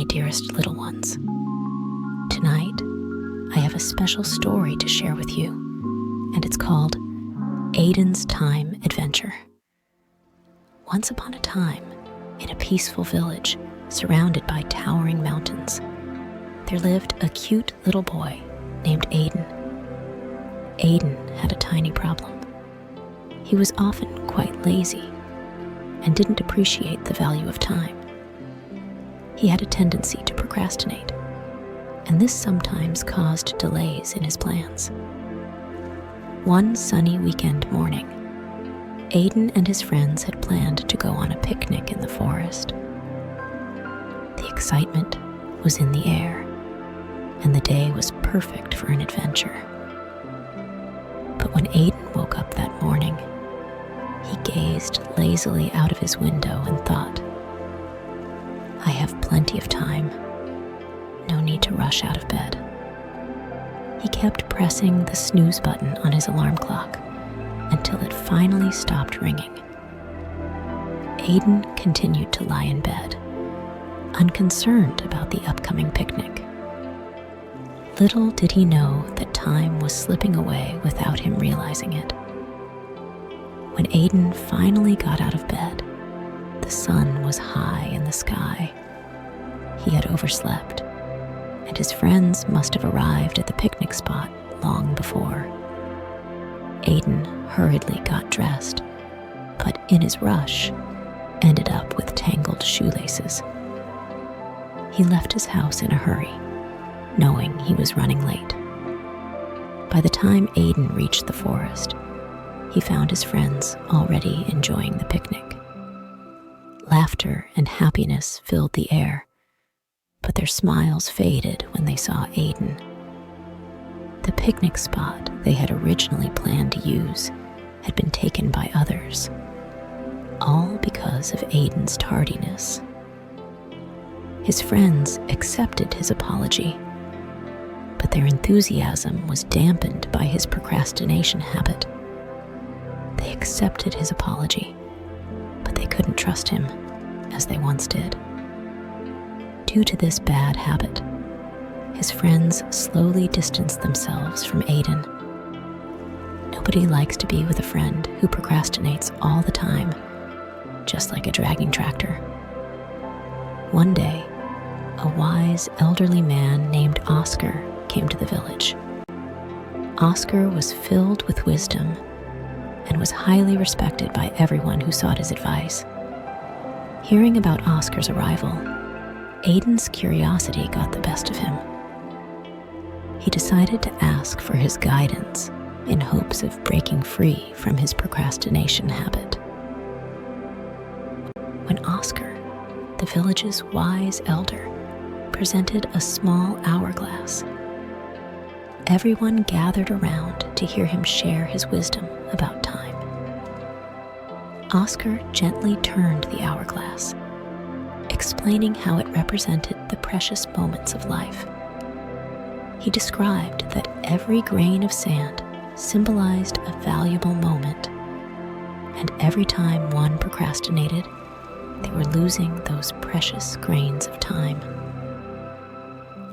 dearest little ones. Tonight, I have a special story to share with you, and it's called Aidan's Time Adventure. Once upon a time, in a peaceful village surrounded by towering mountains, there lived a cute little boy named Aidan. Aidan had a tiny problem. He was often quite lazy and didn't appreciate the value of time. He had a tendency to procrastinate, and this sometimes caused delays in his plans. One sunny weekend morning, Aidan and his friends had planned to go on a picnic in the forest. The excitement was in the air, and the day was perfect for an adventure. But when Aidan woke up that morning, he gazed lazily out of his window and thought, "I have plenty of time. No need to rush out of bed." He kept pressing the snooze button on his alarm clock until it finally stopped ringing. Aidan continued to lie in bed, unconcerned about the upcoming picnic. Little did he know that time was slipping away without him realizing it. When Aidan finally got out of bed, the sun was high in the sky. He had overslept, and his friends must have arrived at the picnic spot long before. Aidan hurriedly got dressed, but in his rush, ended up with tangled shoelaces. He left his house in a hurry, knowing he was running late. By the time Aidan reached the forest, he found his friends already enjoying the picnic. Laughter and happiness filled the air, but their smiles faded when they saw Aidan. The picnic spot they had originally planned to use had been taken by others, all because of Aidan's tardiness. His friends accepted his apology, but their enthusiasm was dampened by his procrastination habit. They accepted his apology, but they couldn't trust him as they once did. Due to this bad habit, his friends slowly distanced themselves from Aidan. Nobody likes to be with a friend who procrastinates all the time, just like a dragging tractor. One day, a wise elderly man named Oscar came to the village. Oscar was filled with wisdom and was highly respected by everyone who sought his advice. Hearing about Oscar's arrival, Aidan's curiosity got the best of him. He decided to ask for his guidance in hopes of breaking free from his procrastination habit. When Oscar, the village's wise elder, presented a small hourglass, everyone gathered around to hear him share his wisdom about time. Oscar gently turned the hourglass, explaining how it represented the precious moments of life. He described that every grain of sand symbolized a valuable moment, and every time one procrastinated, they were losing those precious grains of time.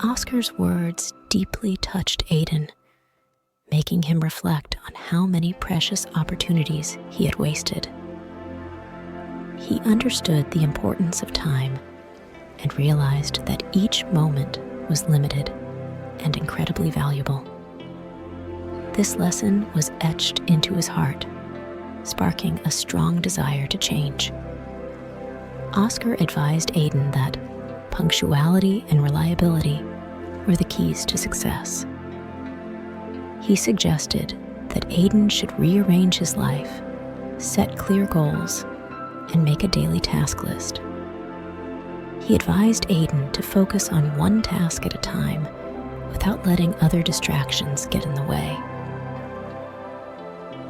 Oscar's words deeply touched Aidan, making him reflect on how many precious opportunities he had wasted. He understood the importance of time and realized that each moment was limited and incredibly valuable. This lesson was etched into his heart, sparking a strong desire to change. Oscar advised Aidan that punctuality and reliability were the keys to success. He suggested that Aidan should rearrange his life, set clear goals, and make a daily task list. He advised Aidan to focus on one task at a time without letting other distractions get in the way.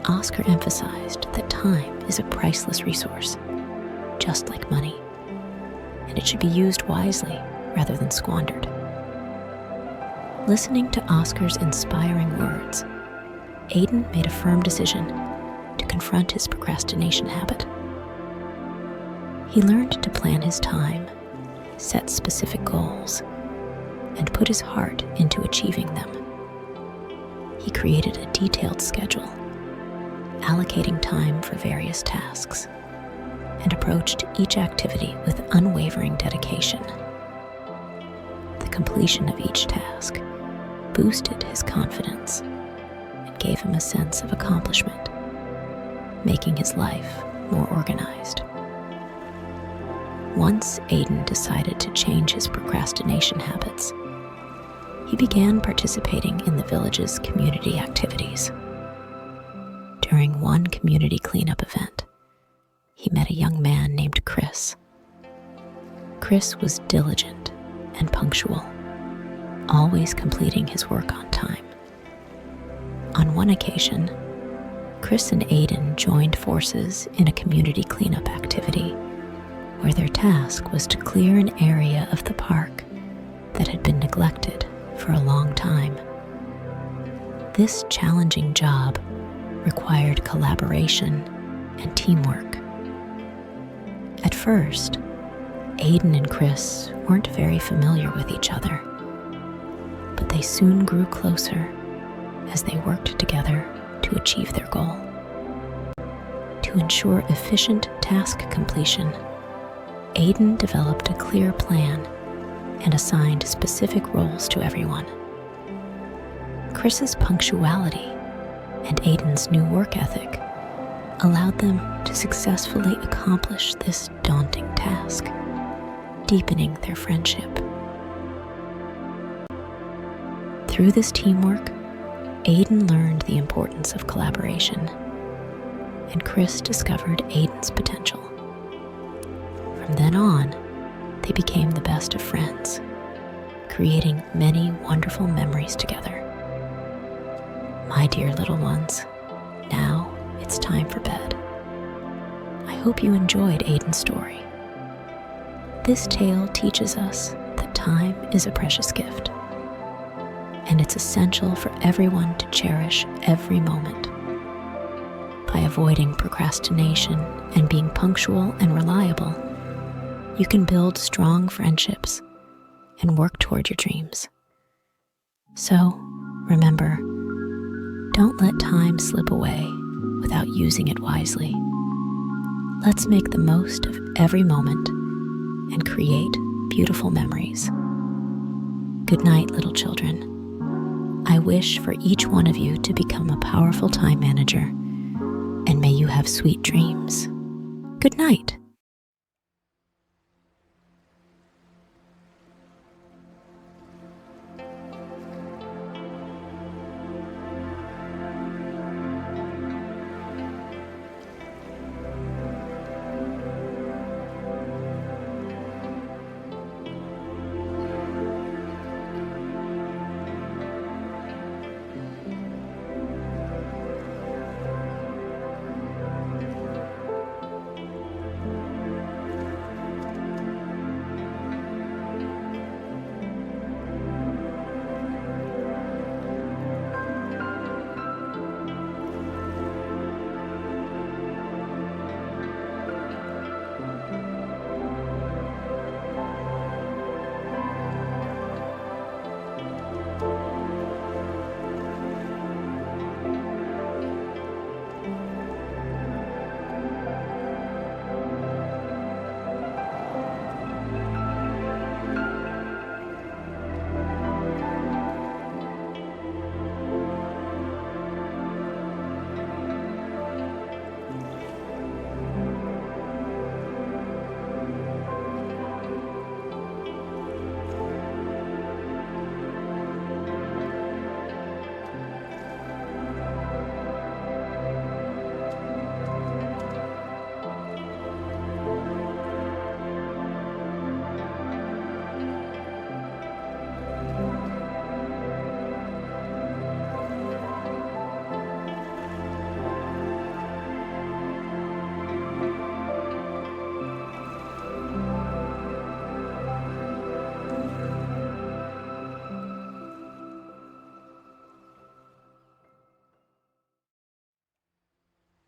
Oscar emphasized that time is a priceless resource, just like money, and it should be used wisely rather than squandered. Listening to Oscar's inspiring words, Aidan made a firm decision to confront his procrastination habit. He learned to plan his time set specific goals, and put his heart into achieving them. He created a detailed schedule, allocating time for various tasks, and approached each activity with unwavering dedication. The completion of each task boosted his confidence and gave him a sense of accomplishment, making his life more organized. Once Aidan decided to change his procrastination habits, he began participating in the village's community activities. During one community cleanup event, he met a young man named Chris. Chris was diligent and punctual, always completing his work on time. On one occasion, Chris and Aidan joined forces in a community cleanup activity where their task was to clear an area of the park that had been neglected for a long time. This challenging job required collaboration and teamwork. At first, Aidan and Chris weren't very familiar with each other, but they soon grew closer as they worked together to achieve their goal. To ensure efficient task completion, Aidan developed a clear plan and assigned specific roles to everyone. Chris's punctuality and Aidan's new work ethic allowed them to successfully accomplish this daunting task, deepening their friendship. Through this teamwork, Aidan learned the importance of collaboration, and Chris discovered Aidan's potential. From then on, they became the best of friends, creating many wonderful memories together. My dear little ones, now it's time for bed. I hope you enjoyed Aidan's story. This tale teaches us that time is a precious gift, and it's essential for everyone to cherish every moment. By avoiding procrastination and being punctual and reliable, you can build strong friendships and work toward your dreams. So, remember, don't let time slip away without using it wisely. Let's make the most of every moment and create beautiful memories. Good night, little children. I wish for each one of you to become a powerful time manager, and may you have sweet dreams. Good night.